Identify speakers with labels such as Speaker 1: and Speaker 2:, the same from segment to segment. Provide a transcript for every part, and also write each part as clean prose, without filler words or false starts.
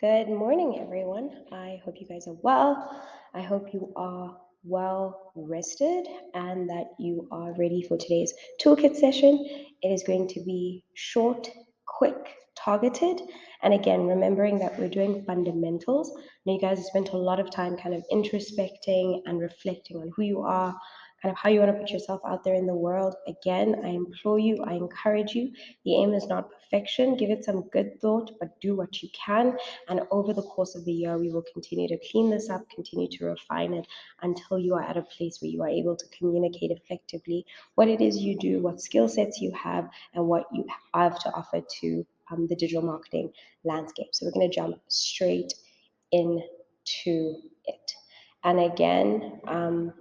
Speaker 1: Good morning, everyone. I hope you guys are well. I hope you are well rested and that you are ready for today's toolkit session. It is going to be short, quick, targeted, and again, remembering that we're doing fundamentals. Now, you guys have spent a lot of time kind of introspecting and reflecting on who you are, kind of how you want to put yourself out there in the world. Again, I implore you, I encourage you. The aim is not perfection. Give it some good thought, but do what you can. And over the course of the year, we will continue to clean this up, continue to refine it until you are at a place where you are able to communicate effectively what it is you do, what skill sets you have, and what you have to offer to the digital marketing landscape. So we're going to jump straight into it. And again,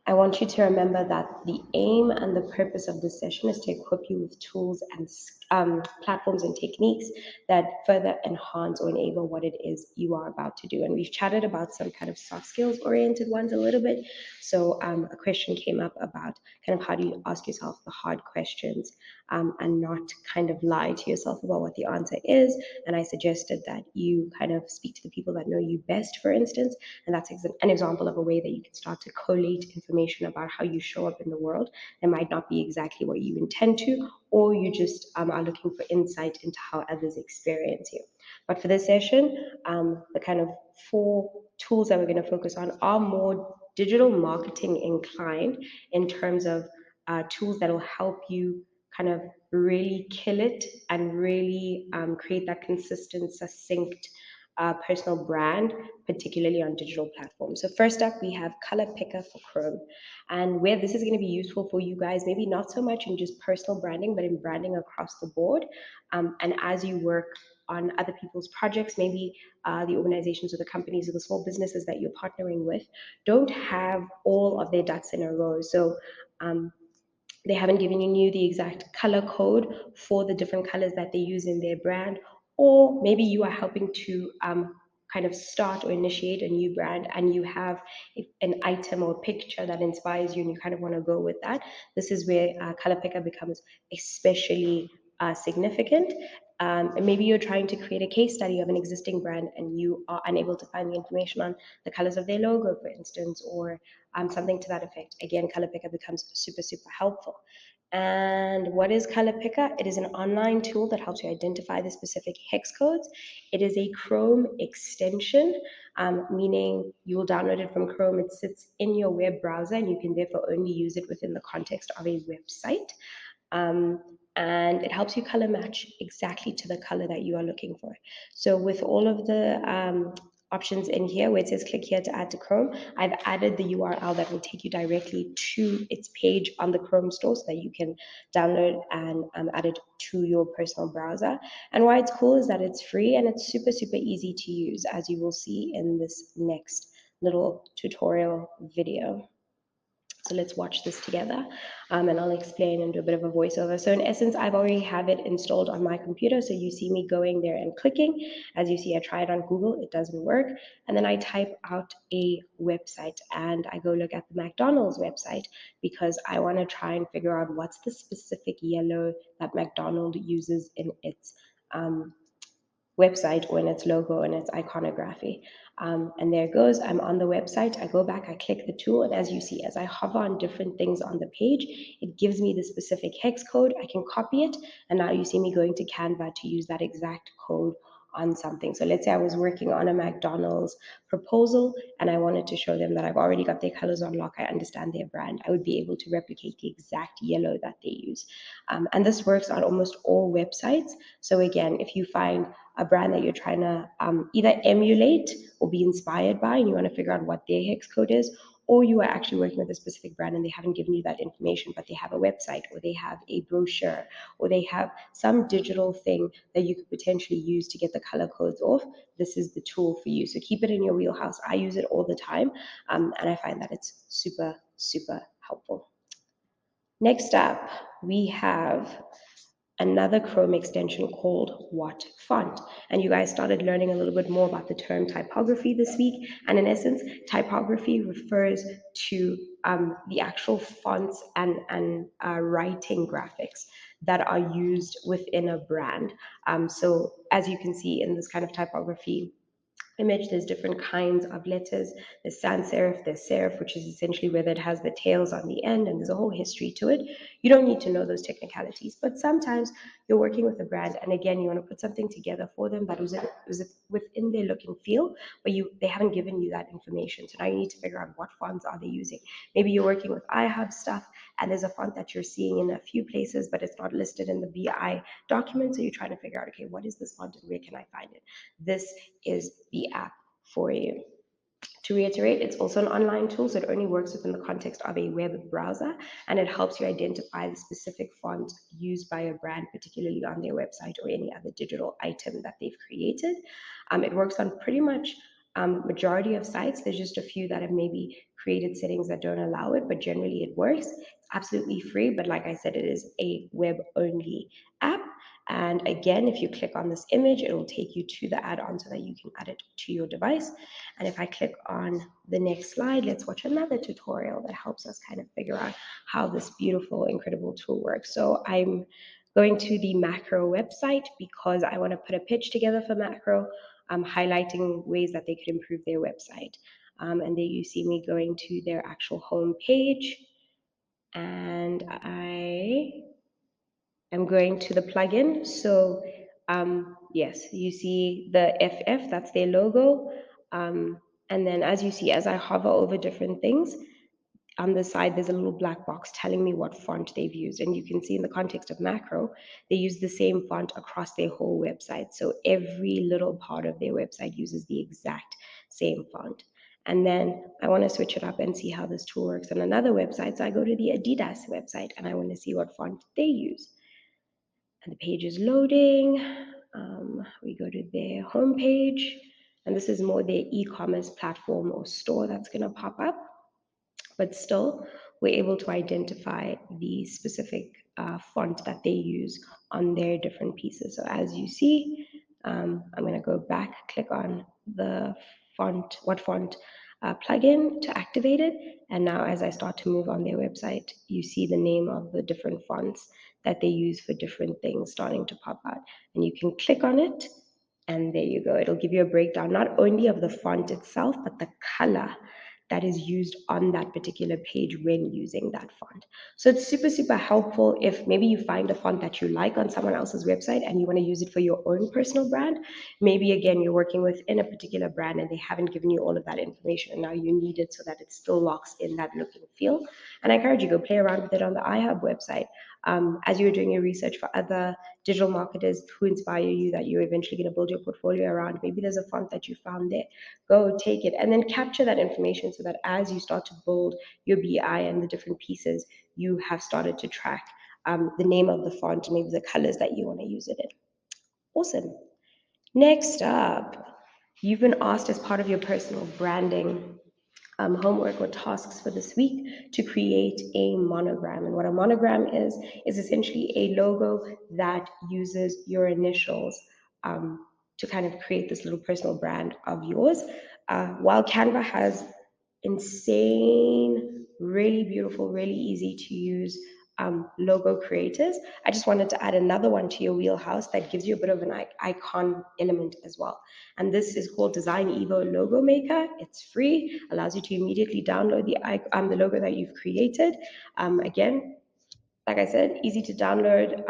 Speaker 1: I want you to remember that the aim and the purpose of this session is to equip you with tools and platforms and techniques that further enhance or enable what it is you are about to do. And we've chatted about some kind of soft skills oriented ones a little bit. So a question came up about kind of how do you ask yourself the hard questions and not kind of lie to yourself about what the answer is. And I suggested that you kind of speak to the people that know you best, for instance, and that's an example of a way that you can start to collate information about how you show up in the world. It might not be exactly what you intend to, or you just are looking for insight into how others experience you. But for this session, the kind of 4 tools that we're going to focus on are more digital marketing inclined in terms of tools that will help you kind of really kill it and really create that consistent, succinct personal brand, particularly on digital platforms. So first up, we have Color Picker for Chrome. And where this is going to be useful for you guys, maybe not so much in just personal branding, but in branding across the board. And as you work on other people's projects, maybe the organizations or the companies or the small businesses that you're partnering with don't have all of their ducks in a row. So they haven't given you the exact color code for the different colors that they use in their brand, or maybe you are helping to kind of start or initiate a new brand and you have an item or picture that inspires you and you kind of want to go with that. This is where color picker becomes especially significant. And maybe you're trying to create a case study of an existing brand and you are unable to find the information on the colors of their logo, for instance, or something to that effect. Again, Color Picker becomes super, super helpful. And what is Color Picker? It is an online tool that helps you identify the specific hex codes. It is a Chrome extension, meaning you will download it from Chrome. It sits in your web browser and you can therefore only use it within the context of a website. And it helps you color match exactly to the color that you are looking for. So with all of the options in here where it says click here to add to Chrome, I've added the URL that will take you directly to its page on the Chrome store so that you can download and add it to your personal browser. And why it's cool is that it's free and it's super, super easy to use, as you will see in this next little tutorial video. So let's watch this together and I'll explain and do a bit of a voiceover. So in essence, I've already have it installed on my computer. So you see me going there and clicking. As you see, I tried on Google, it doesn't work. And then I type out a website and I go look at the McDonald's website because I want to try and figure out what's the specific yellow that McDonald's uses in its website or in its logo and its iconography. And there it goes. I'm on the website. I go back, I click the tool, and as you see, as I hover on different things on the page, it gives me the specific hex code. I can copy it, and now you see me going to Canva to use that exact code on something. So let's say I was working on a McDonald's proposal and I wanted to show them that I've already got their colors on lock. I understand their brand. I would be able to replicate the exact yellow that they use. And this works on almost all websites. So again, if you find a brand that you're trying to either emulate or be inspired by and you want to figure out what their hex code is, or you are actually working with a specific brand and they haven't given you that information, but they have a website or they have a brochure or they have some digital thing that you could potentially use to get the color codes off, this is the tool for you. So keep it in your wheelhouse. I use it all the time and I find that it's super, super helpful. Next up, we have another Chrome extension called What Font. And you guys started learning a little bit more about the term typography this week. And in essence, typography refers to the actual fonts and writing graphics. that are used within a brand. So as you can see in this kind of typography image, there's different kinds of letters. There's sans serif, there's serif, which is essentially whether it has the tails on the end, and there's a whole history to it. You don't need to know those technicalities, but sometimes you're working with a brand, and again, you want to put something together for them that was within their look and feel, but they haven't given you that information. So now you need to figure out what fonts are they using. Maybe you're working with iHub stuff, and there's a font that you're seeing in a few places, but it's not listed in the BI document. So you're trying to figure out, okay, what is this font and where can I find it? This is the app for you. To reiterate, it's also an online tool, so it only works within the context of a web browser, and it helps you identify the specific font used by a brand, particularly on their website or any other digital item that they've created. It works on pretty much majority of sites. There's just a few that have maybe created settings that don't allow it, but generally it works. It's absolutely free, but like I said, it is a web-only app. And again, if you click on this image, it will take you to the add-on so that you can add it to your device. And if I click on the next slide, let's watch another tutorial that helps us kind of figure out how this beautiful, incredible tool works. So I'm going to the Macro website because I want to put a pitch together for Macro, highlighting ways that they could improve their website. And there you see me going to their actual home page, and I am going to the plugin. So yes, you see the FF, that's their logo. And then as you see, as I hover over different things, on the side, there's a little black box telling me what font they've used. And you can see in the context of Macro, they use the same font across their whole website. So every little part of their website uses the exact same font. And then I want to switch it up and see how this tool works on another website. So I go to the Adidas website and I want to see what font they use. And the page is loading. We go to their homepage, and this is more their e-commerce platform or store that's going to pop up. But still, we're able to identify the specific font that they use on their different pieces. So as you see, I'm going to go back, click on the font, what font plugin to activate it. And now as I start to move on their website, you see the name of the different fonts that they use for different things starting to pop out. And you can click on it, and there you go. It'll give you a breakdown, not only of the font itself, but the color that is used on that particular page when using that font. So it's super, super helpful if maybe you find a font that you like on someone else's website and you want to use it for your own personal brand. Maybe again, you're working within a particular brand and they haven't given you all of that information, and now you need it so that it still locks in that look and feel. And I encourage you, go play around with it on the iHub website. As you're doing your research for other digital marketers who inspire you that you're eventually going to build your portfolio around, maybe there's a font that you found there. Go take it and then capture that information so that as you start to build your BI and the different pieces, you have started to track the name of the font, maybe the colors that you want to use it in. Awesome. Next up, you've been asked as part of your personal branding homework or tasks for this week to create a monogram. And what a monogram is essentially a logo that uses your initials to kind of create this little personal brand of yours. While Canva has insane, really beautiful, really easy to use logo creators, I just wanted to add another one to your wheelhouse that gives you a bit of an icon element as well. And this is called Design Evo Logo Maker. It's free, allows you to immediately download the logo that you've created. Again, like I said, easy to download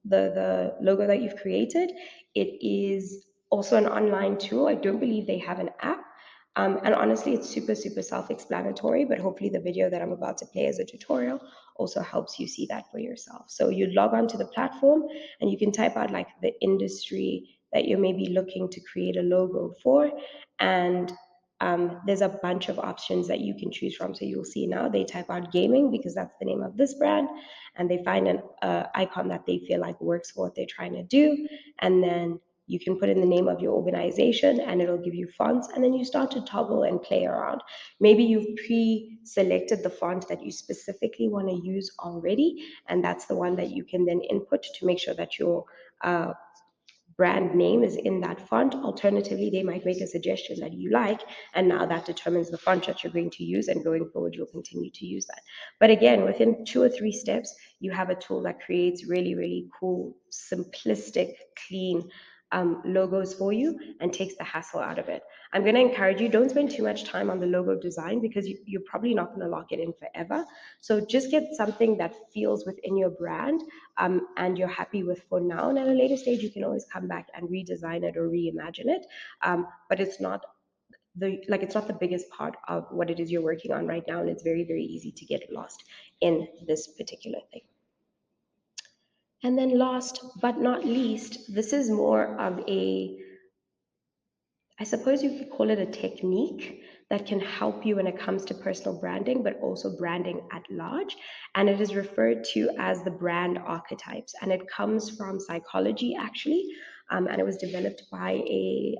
Speaker 1: the logo that you've created. It is also an online tool. I don't believe they have an app. And honestly, it's super, super self-explanatory, but hopefully the video that I'm about to play as a tutorial also helps you see that for yourself. So you log on to the platform and you can type out like the industry that you're maybe looking to create a logo for. And there's a bunch of options that you can choose from. So you'll see now they type out gaming because that's the name of this brand, and they find an icon that they feel like works for what they're trying to do. And then you can put in the name of your organization and it'll give you fonts, and then you start to toggle and play around. Maybe you've pre-selected the font that you specifically want to use already, and that's the one that you can then input to make sure that your brand name is in that font. Alternatively, they might make a suggestion that you like, and now that determines the font that you're going to use, and going forward, you'll continue to use that. But again, within 2 or 3 steps, you have a tool that creates really, really cool, simplistic, clean logos for you and takes the hassle out of it. I'm going to encourage you, don't spend too much time on the logo design because you're probably not going to lock it in forever. So just get something that feels within your brand and you're happy with for now. And at a later stage, you can always come back and redesign it or reimagine it. But it's not it's not the biggest part of what it is you're working on right now, and it's very, very easy to get lost in this particular thing. And then last but not least, this is more of a, I suppose you could call it a technique that can help you when it comes to personal branding, but also branding at large. And it is referred to as the brand archetypes. And it comes from psychology, actually. And it was developed by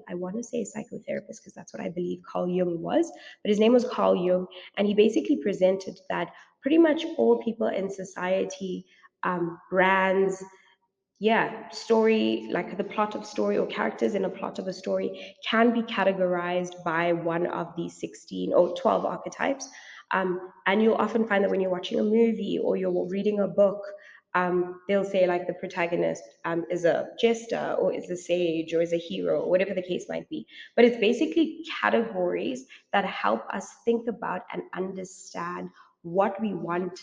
Speaker 1: I want to say a psychotherapist, because that's what I believe Carl Jung was. But his name was Carl Jung. And he basically presented that pretty much all people in society, brands, yeah, story, like the plot of story or characters in a plot of a story can be categorized by one of these 16 or 12 archetypes. And you'll often find that when you're watching a movie or you're reading a book, they'll say like the protagonist is a jester or is a sage or is a hero or whatever the case might be. But it's basically categories that help us think about and understand what we want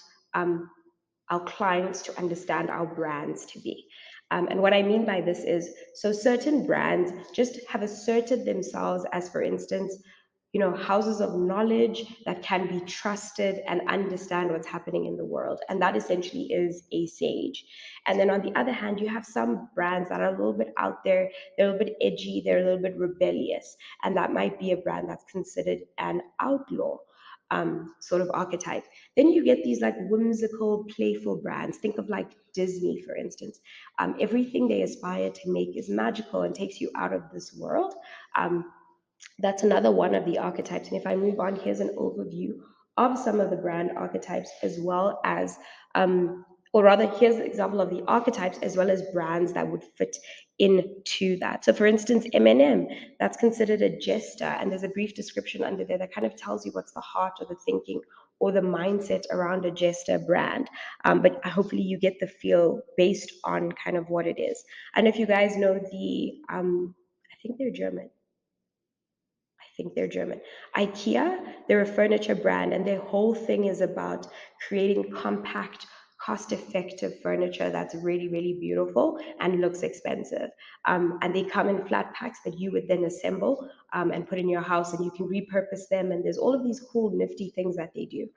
Speaker 1: our clients to understand our brands to be. And what I mean by this is, so certain brands just have asserted themselves as, for instance, houses of knowledge that can be trusted and understand what's happening in the world. And that essentially is a sage. And then on the other hand, you have some brands that are a little bit out there, they're a little bit edgy, they're a little bit rebellious. And that might be a brand that's considered an outlaw. Sort of archetype. Then you get these like whimsical, playful brands. Think of like Disney, for instance. Everything they aspire to make is magical and takes you out of this world. That's another one of the archetypes. And if I move on, here's an overview of some of the brand archetypes as well as, or rather, here's an example of the archetypes as well as brands that would fit into that. So, for instance, M&M, that's considered a jester, and there's a brief description under there that kind of tells you what's the heart or the thinking or the mindset around a jester brand. But hopefully, you get the feel based on kind of what it is. And if you guys know I think they're German. I think they're German. IKEA, they're a furniture brand, and their whole thing is about creating compact, cost effective furniture that's really, really beautiful and looks expensive. And they come in flat packs that you would then assemble and put in your house, and you can repurpose them. And there's all of these cool, nifty things that they do.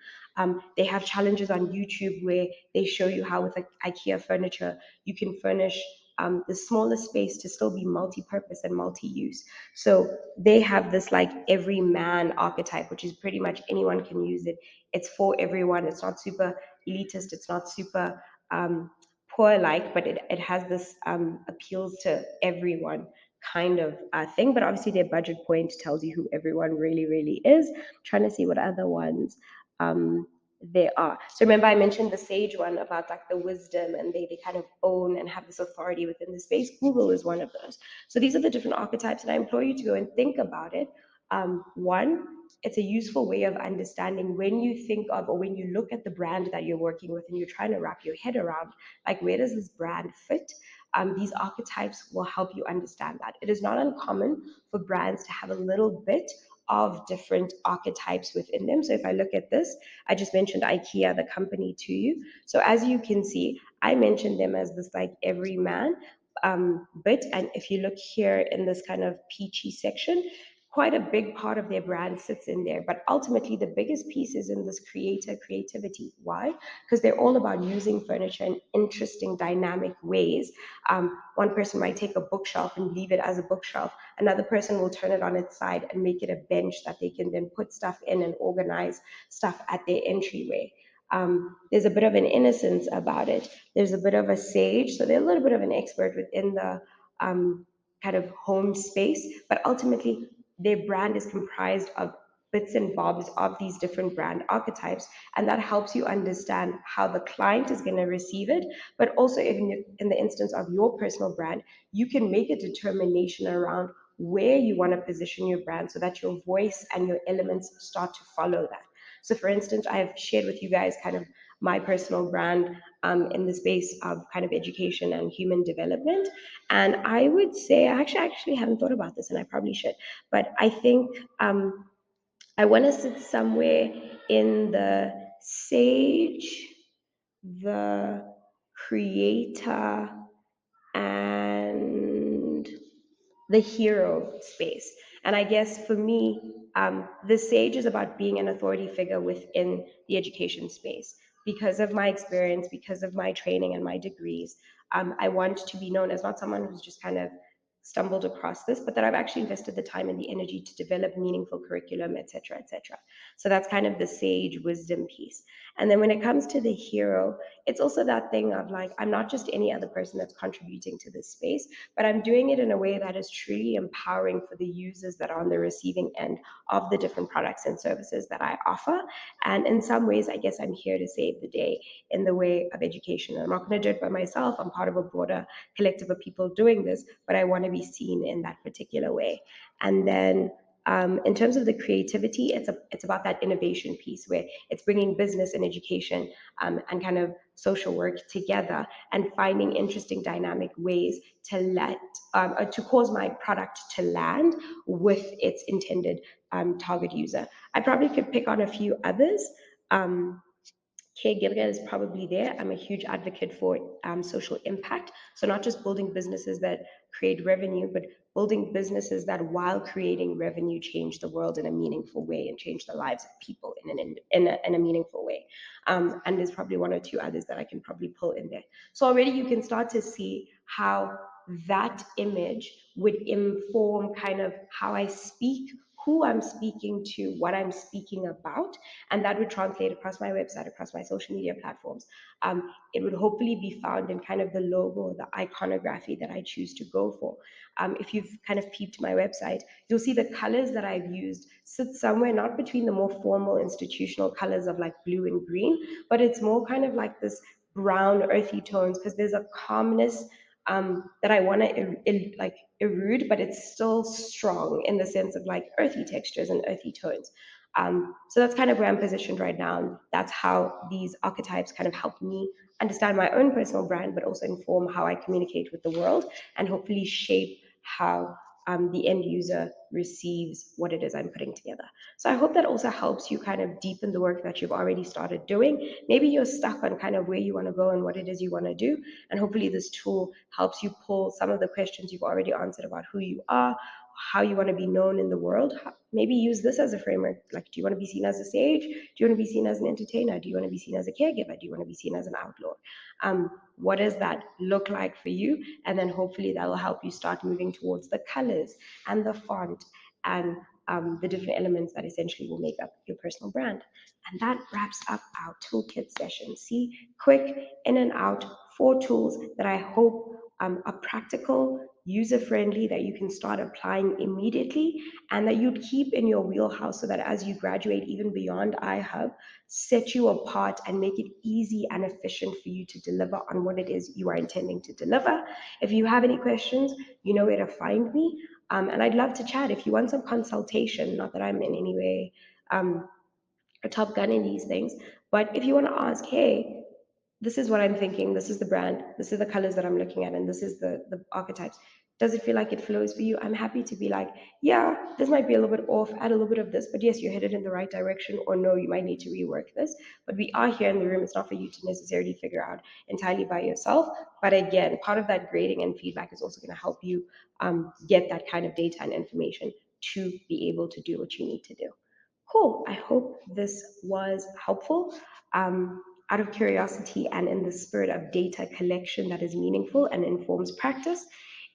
Speaker 1: They have challenges on YouTube where they show you how, with like IKEA furniture, you can furnish the smallest space to still be multi-purpose and multi-use. So they have this like every man archetype, which is pretty much anyone can use it. It's for everyone. It's not super elitist. It's not super poor like, but it has this appeals to everyone kind of thing. But obviously their budget point tells you who everyone really, really is. I'm trying to see what other ones. There are. So remember I mentioned the sage one about like the wisdom, and they kind of own and have this authority within the space. Google is one of those. So these are the different archetypes, and I implore you to go and think about it. One, it's a useful way of understanding when you think of or when you look at the brand that you're working with and you're trying to wrap your head around, like where does this brand fit? These archetypes will help you understand that. It is not uncommon for brands to have a little bit of different archetypes within them. So if I look at this, I just mentioned IKEA, the company, to you. So as you can see, I mentioned them as this like everyman bit. And if you look here in this kind of peachy section, quite a big part of their brand sits in there. But ultimately, the biggest piece is in this creativity. Why? Because they're all about using furniture in interesting, dynamic ways. One person might take a bookshelf and leave it as a bookshelf. Another person will turn it on its side and make it a bench that they can then put stuff in and organize stuff at their entryway. There's a bit of an innocence about it. There's a bit of a sage, so they're a little bit of an expert within the kind of home space, but ultimately their brand is comprised of bits and bobs of these different brand archetypes, and that helps you understand how the client is going to receive it. But also, even if in the instance of your personal brand, you can make a determination around where you want to position your brand so that your voice and your elements start to follow that. So, for instance, I have shared with you guys kind of my personal brand in the space of kind of education and human development. And I would say, I actually haven't thought about this, and I probably should, but I think I want to sit somewhere in the sage, the creator, and the hero space. And I guess for me, the sage is about being an authority figure within the education space. Because of my experience, because of my training and my degrees, I want to be known as not someone who's just kind of stumbled across this, but that I've actually invested the time and the energy to develop meaningful curriculum, et cetera, et cetera. So that's kind of the sage wisdom piece. And then when it comes to the hero, it's also that thing of like, I'm not just any other person that's contributing to this space, but I'm doing it in a way that is truly empowering for the users that are on the receiving end of the different products and services that I offer. And in some ways, I guess I'm here to save the day in the way of education. I'm not going to do it by myself. I'm part of a broader collective of people doing this, but I want to be seen in that particular way. And then in terms of the creativity, it's about that innovation piece where it's bringing business and education and kind of social work together and finding interesting dynamic ways to let to cause my product to land with its intended target user. I probably could pick on a few others. Um, Caregiver is probably there. I'm a huge advocate for social impact. So, not just building businesses that create revenue, but building businesses that, while creating revenue, change the world in a meaningful way and change the lives of people in a meaningful way. And there's probably one or two others that I can probably pull in there. So, already you can start to see how that image would inform kind of how I speak, who I'm speaking to, what I'm speaking about, and that would translate across my website, across my social media platforms. It would hopefully be found in kind of the logo, the iconography that I choose to go for. If you've kind of peeped my website, you'll see the colors that I've used sit somewhere not between the more formal institutional colors of like blue and green, but it's more kind of like this brown, earthy tones because there's a calmness that I want to like erude, but it's still strong in the sense of like earthy textures and earthy tones. So that's kind of where I'm positioned right now. That's how these archetypes kind of help me understand my own personal brand, but also inform how I communicate with the world and hopefully shape how the end user receives what it is I'm putting together. So I hope that also helps you kind of deepen the work that you've already started doing. Maybe you're stuck on kind of where you want to go and what it is you want to do. And hopefully this tool helps you pull some of the questions you've already answered about who you are, how you want to be known in the world. Maybe use this as a framework. Like, do you want to be seen as a sage? Do you want to be seen as an entertainer? Do you want to be seen as a caregiver? Do you want to be seen as an outlaw? What does that look like for you? And then hopefully that will help you start moving towards the colors and the font and the different elements that essentially will make up your personal brand. And that wraps up our toolkit session. See, quick in and out, 4 tools that I hope are practical, user friendly, that you can start applying immediately, and that you'd keep in your wheelhouse so that as you graduate, even beyond iHub, set you apart and make it easy and efficient for you to deliver on what it is you are intending to deliver. If you have any questions, you know where to find me. And I'd love to chat if you want some consultation. Not that I'm in any way a top gun in these things, but if you want to ask, hey, this is what I'm thinking, this is the brand, this is the colors that I'm looking at, and this is the archetypes. Does it feel like it flows for you? I'm happy to be like, yeah, this might be a little bit off, add a little bit of this, but yes, you're headed in the right direction, or no, you might need to rework this. But we are here in the room. It's not for you to necessarily figure out entirely by yourself. But again, part of that grading and feedback is also going to help you get that kind of data and information to be able to do what you need to do. Cool. I hope this was helpful. Out of curiosity and in the spirit of data collection that is meaningful and informs practice,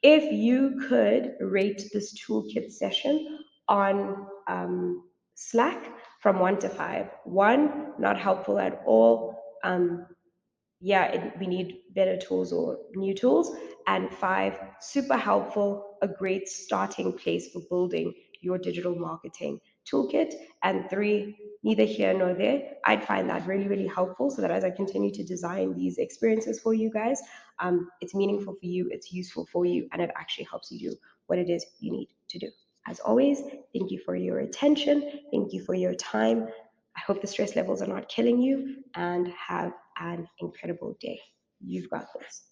Speaker 1: if you could rate this toolkit session on Slack from 1 to 5. 1, not helpful at all. Yeah, we need better tools or new tools. And 5, super helpful, a great starting place for building your digital marketing toolkit. And three, neither here nor there. I'd find that really, really helpful so that as I continue to design these experiences for you guys, it's meaningful for you, it's useful for you, and it actually helps you do what it is you need to do. As always, thank you for your attention. Thank you for your time. I hope the stress levels are not killing you, and have an incredible day. You've got this.